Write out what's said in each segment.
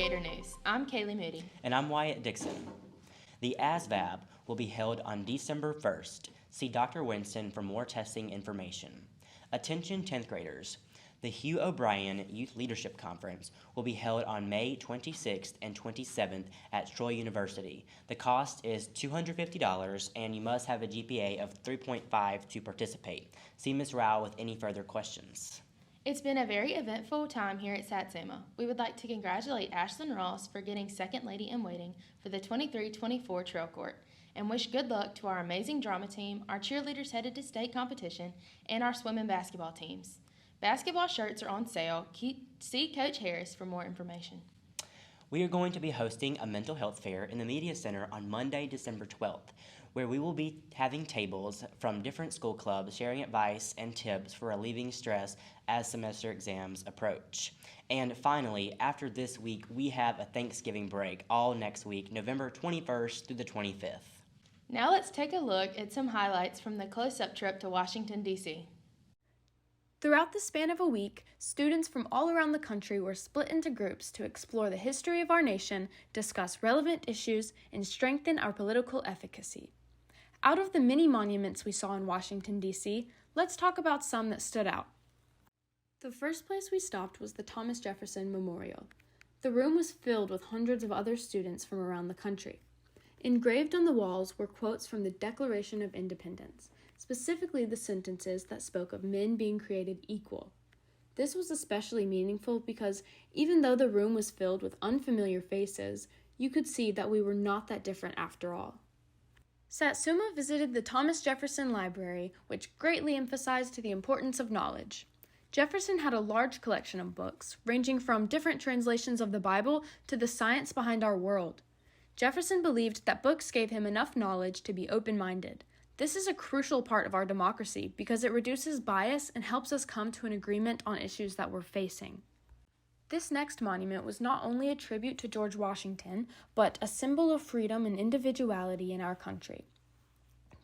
Gator News. I'm Kaylee Moody. And I'm Wyatt Dixon. The ASVAB will be held on December 1st. See Dr. Winston for more testing information. Attention 10th graders. The Hugh O'Brien Youth Leadership Conference will be held on May 26th and 27th at Troy University. The cost is $250 and you must have a GPA of 3.5 to participate. See Ms. Rao with any further questions. It's been a very eventful time here at Satsuma. We would like to congratulate Ashlyn Ross for getting second lady in waiting for the 23-24 trail court and wish good luck to our amazing drama team, our cheerleaders headed to state competition, and our swim and basketball teams. Basketball shirts are on sale. See Coach Harris for more information. We are going to be hosting a mental health fair in the Media Center on Monday, December 12th, where we will be having tables from different school clubs sharing advice and tips for relieving stress as semester exams approach. And finally, after this week, we have a Thanksgiving break all next week, November 21st through the 25th. Now let's take a look at some highlights from the close-up trip to Washington, D.C. Throughout the span of a week, students from all around the country were split into groups to explore the history of our nation, discuss relevant issues, and strengthen our political efficacy. Out of the many monuments we saw in Washington, D.C., let's talk about some that stood out. The first place we stopped was the Thomas Jefferson Memorial. The room was filled with hundreds of other students from around the country. Engraved on the walls were quotes from the Declaration of Independence, specifically the sentences that spoke of men being created equal. This was especially meaningful because even though the room was filled with unfamiliar faces, you could see that we were not that different after all. Satsuma visited the Thomas Jefferson Library, which greatly emphasized the importance of knowledge. Jefferson had a large collection of books, ranging from different translations of the Bible to the science behind our world. Jefferson believed that books gave him enough knowledge to be open-minded. This is a crucial part of our democracy because it reduces bias and helps us come to an agreement on issues that we're facing. This next monument was not only a tribute to George Washington, but a symbol of freedom and individuality in our country.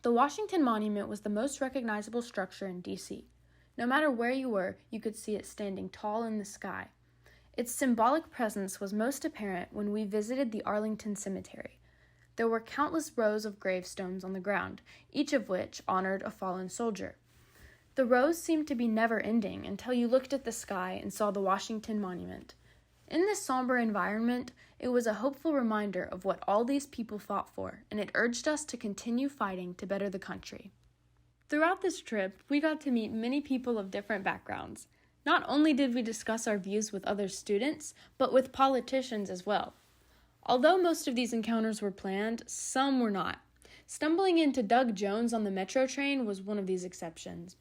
The Washington Monument was the most recognizable structure in D.C. No matter where you were, you could see it standing tall in the sky. Its symbolic presence was most apparent when we visited the Arlington Cemetery. There were countless rows of gravestones on the ground, each of which honored a fallen soldier. The rows seemed to be never-ending until you looked at the sky and saw the Washington Monument. In this somber environment, it was a hopeful reminder of what all these people fought for, and it urged us to continue fighting to better the country. Throughout this trip, we got to meet many people of different backgrounds. Not only did we discuss our views with other students, but with politicians as well. Although most of these encounters were planned, some were not. Stumbling into Doug Jones on the Metro train was one of these exceptions.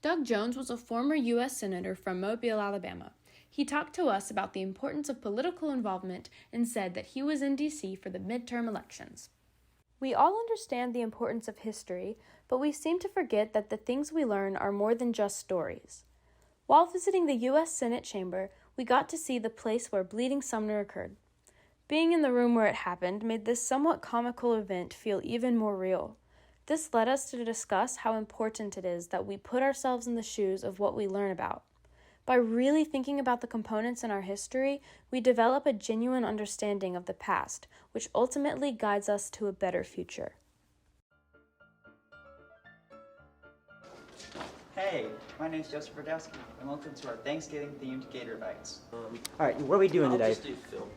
Doug Jones was a former U.S. Senator from Mobile, Alabama. He talked to us about the importance of political involvement and said that he was in D.C. for the midterm elections. We all understand the importance of history, but we seem to forget that the things we learn are more than just stories. While visiting the U.S. Senate chamber, we got to see the place where Bleeding Sumner occurred. Being in the room where it happened made this somewhat comical event feel even more real. This led us to discuss how important it is that we put ourselves in the shoes of what we learn about. By really thinking about the components in our history, we develop a genuine understanding of the past, which ultimately guides us to a better future. Hey, my name's Joseph Brodowski, and welcome to our Thanksgiving-themed Gator Bites. All right, what are we doing today? I'll just do film.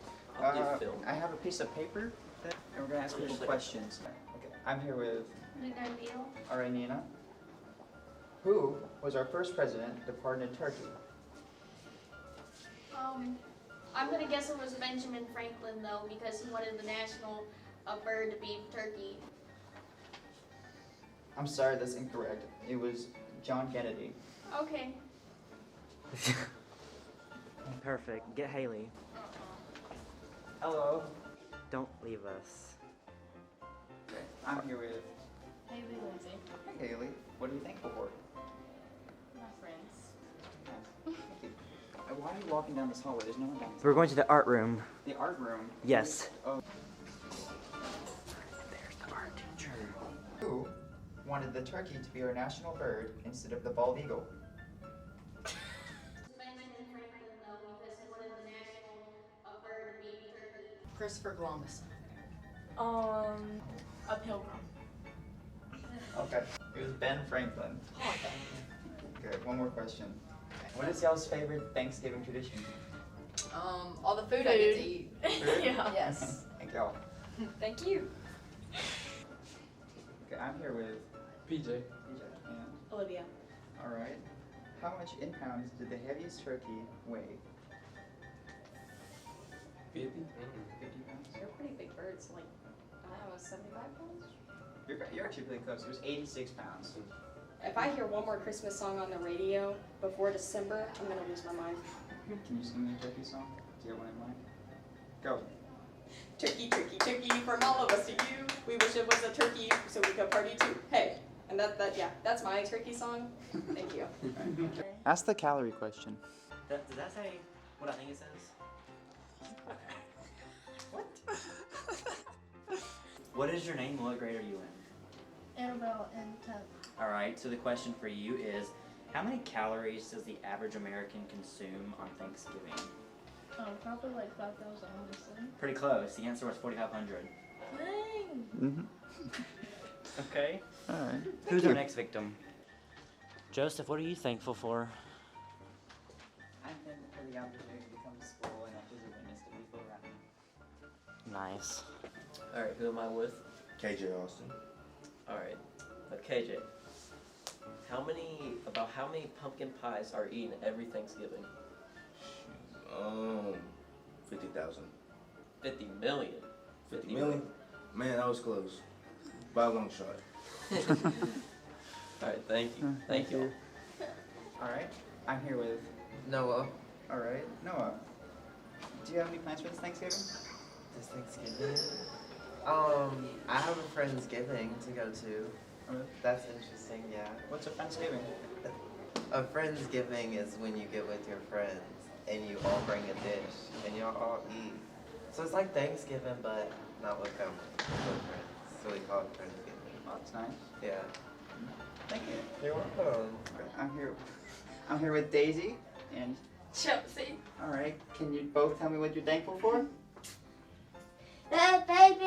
I have a piece of paper, and we're going to ask you some questions. Okay, I'm here with all right, Nina. Who was our first president to pardon Turkey? I'm gonna guess it was Benjamin Franklin though, because he wanted the national bird to be turkey. I'm sorry, that's incorrect. It was John Kennedy. Okay. Perfect. Get Haley. Hello. Don't leave us. Okay, I'm here with Haley Lindsay. Hey, Haley. What are you thankful for? My friends. Thank you. Why are you walking down this hallway? There's no one down this We're going to the art room. The art room? Yes. Oh. There's the art teacher. Who wanted the turkey to be our national bird instead of the bald eagle? Benjamin Franklin though, because he wanted the national bird to be Christopher Columbus. A pilgrim. Okay. It was Ben Franklin. Oh, Okay, one more question. What is y'all's favorite Thanksgiving tradition? all the food I get to eat. Food? Yeah. Yes. Thank y'all. Thank you. Okay, I'm here with PJ. and Olivia. all right. How much in pounds did the heaviest turkey weigh? 50? 50 pounds? They're pretty big birds, like, I don't know, 75 pounds? You're actually really close. It was 86 pounds. If I hear one more Christmas song on the radio before December, I'm gonna lose my mind. Can you sing me a turkey song? Do you have one in mind? Go. Turkey, turkey, turkey, from all of us to you. We wish it was a turkey so we could party too. Hey, and that's my turkey song. Thank you. Ask the calorie question. Does that say what I think it says? What? What is your name? What grade are you in? Annabelle and 10th. Alright, so the question for you is, how many calories does the average American consume on Thanksgiving? Probably like 5,000, honestly. Pretty close. The answer was 4,500. Dang! Okay. All right. Who's our next victim? Joseph, what are you thankful for? I'm thankful for the opportunity to come to school and act as a witness to people around me. Nice. Alright, who am I with? KJ Austin. Alright. KJ. About how many pumpkin pies are eaten every Thanksgiving? 50,000. 50 million. 50 million? Man, that was close. By a long shot. Alright, thank you. Thank you. All right. I'm here with. Noah. All right. Noah. Do you have any plans for this Thanksgiving? This Thanksgiving? I have a Friendsgiving to go to. Oh, really? That's interesting, yeah. What's a Friendsgiving? A Friendsgiving is when you get with your friends and you all bring a dish and y'all all eat. So it's like Thanksgiving, but not with family, with friends. So we call it Friendsgiving. Oh, that's nice. Yeah. Thank you. You're welcome. I'm here with Daisy and. Chelsea. All right. Can you both tell me what you're thankful for? The baby.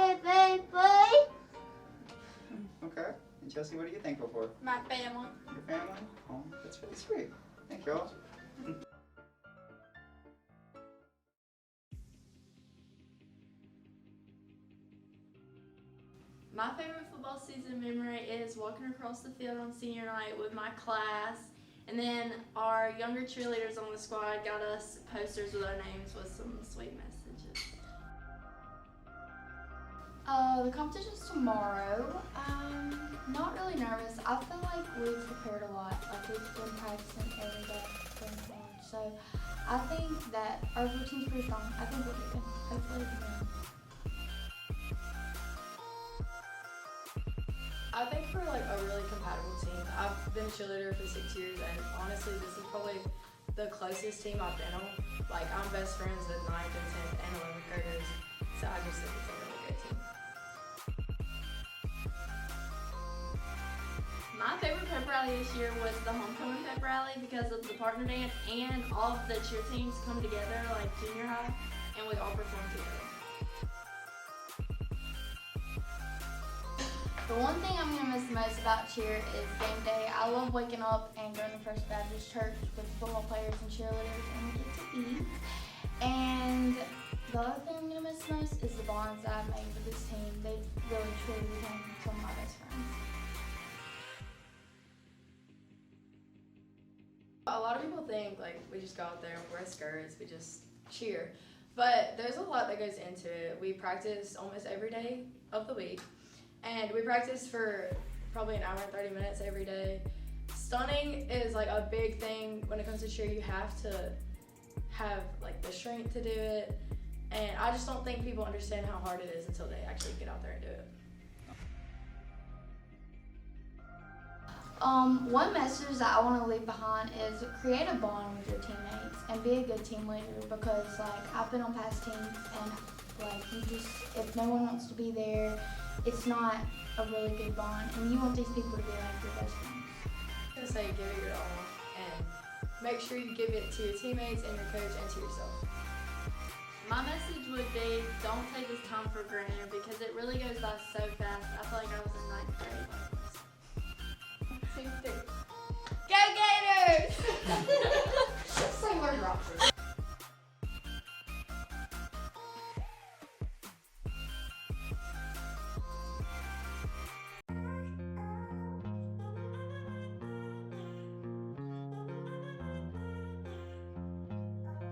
Okay. And Chelsea, what are you thankful for? My family. Your family? Oh, that's really sweet. Thank you all. My favorite football season memory is walking across the field on senior night with my class, and then our younger cheerleaders on the squad got us posters with our names with some sweet messages. The competition's tomorrow. Not really nervous. I feel like we've prepared a lot. Like we've been practicing every day going forward. So I think that our routine's pretty strong. I think we'll do good. Hopefully we can win. I think we're like a really compatible team. I've been a cheerleader for 6 years, and honestly, this is probably the closest team I've been on. Like, I'm best friends with 9th and 10th and 11th graders, so I just think it's a really good team. My favorite pep rally this year was the homecoming pep rally because of the partner dance and all of the cheer teams come together like junior high and we all perform together. The one thing I'm gonna miss the most about cheer is game day. I love waking up and going to First Baptist Church with football players and cheerleaders and we get to eat. And the other thing I'm gonna miss most is the bonds that I've made with this team. They've really truly become some of my best friends. A lot of people think like we just go out there and wear skirts, we just cheer. But there's a lot that goes into it. We practice almost every day of the week. And we practice for probably an hour and 30 minutes every day. Stunning is like a big thing when it comes to cheer. You have to have like the strength to do it. And I just don't think people understand how hard it is until they actually get out there and do it. One message that I want to leave behind is create a bond with your teammates and be a good team leader because like I've been on past teams and like you just, if no one wants to be there, it's not a really good bond and you want these people to be like your best friends. I'm gonna say give it your all and make sure you give it to your teammates and your coach and to yourself. My message would be, don't take this time for granted because it really goes by so fast. I feel like I was in ninth grade. Go Gators! Say word Rockford.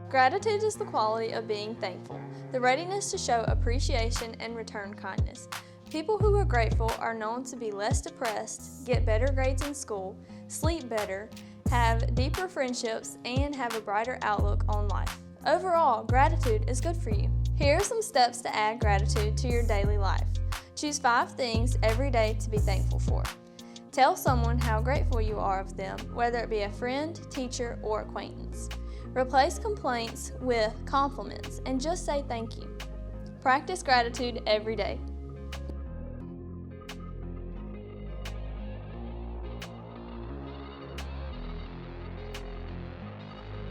Gratitude is the quality of being thankful, the readiness to show appreciation and return kindness. People who are grateful are known to be less depressed, get better grades in school, sleep better, have deeper friendships, and have a brighter outlook on life. Overall, gratitude is good for you. Here are some steps to add gratitude to your daily life. Choose 5 things every day to be thankful for. Tell someone how grateful you are of them, whether it be a friend, teacher, or acquaintance. Replace complaints with compliments and just say thank you. Practice gratitude every day.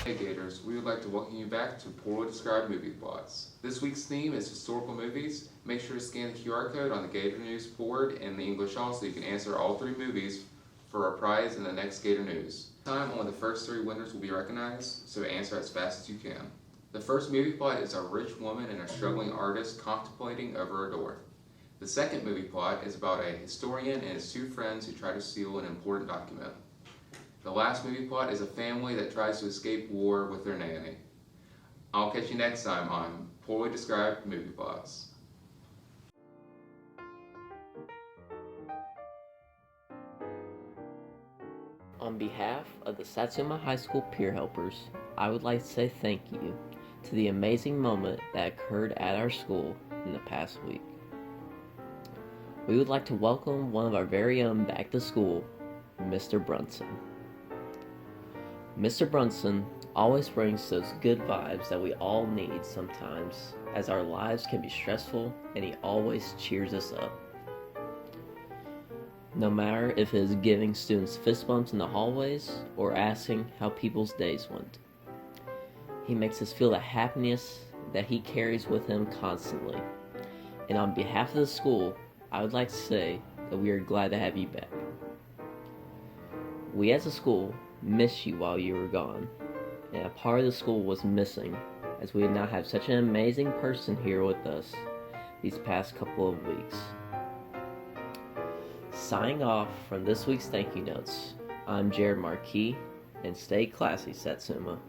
Hey Gators, we would like to welcome you back to Poorly Described Movie Plots. This week's theme is historical movies. Make sure to scan the QR code on the Gator News board in the English All so you can answer all 3 movies for a prize in the next Gator News. Time only the first 3 winners will be recognized, so answer as fast as you can. The first movie plot is a rich woman and a struggling artist contemplating over a door. The second movie plot is about a historian and his 2 friends who try to steal an important document. The last movie plot is a family that tries to escape war with their nanny. I'll catch you next time on Poorly Described Movie Plots. On behalf of the Satsuma High School peer helpers, I would like to say thank you to the amazing moment that occurred at our school in the past week. We would like to welcome one of our very own back to school, Mr. Brunson. Mr. Brunson always brings those good vibes that we all need sometimes, as our lives can be stressful, and he always cheers us up. No matter if it is giving students fist bumps in the hallways or asking how people's days went. He makes us feel the happiness that he carries with him constantly. And on behalf of the school, I would like to say that we are glad to have you back. We as a school miss you while you were gone, and a part of the school was missing, as we did not have such an amazing person here with us these past couple of weeks. Signing off from this week's thank you notes, I'm Jared Marquis, and stay classy, Satsuma.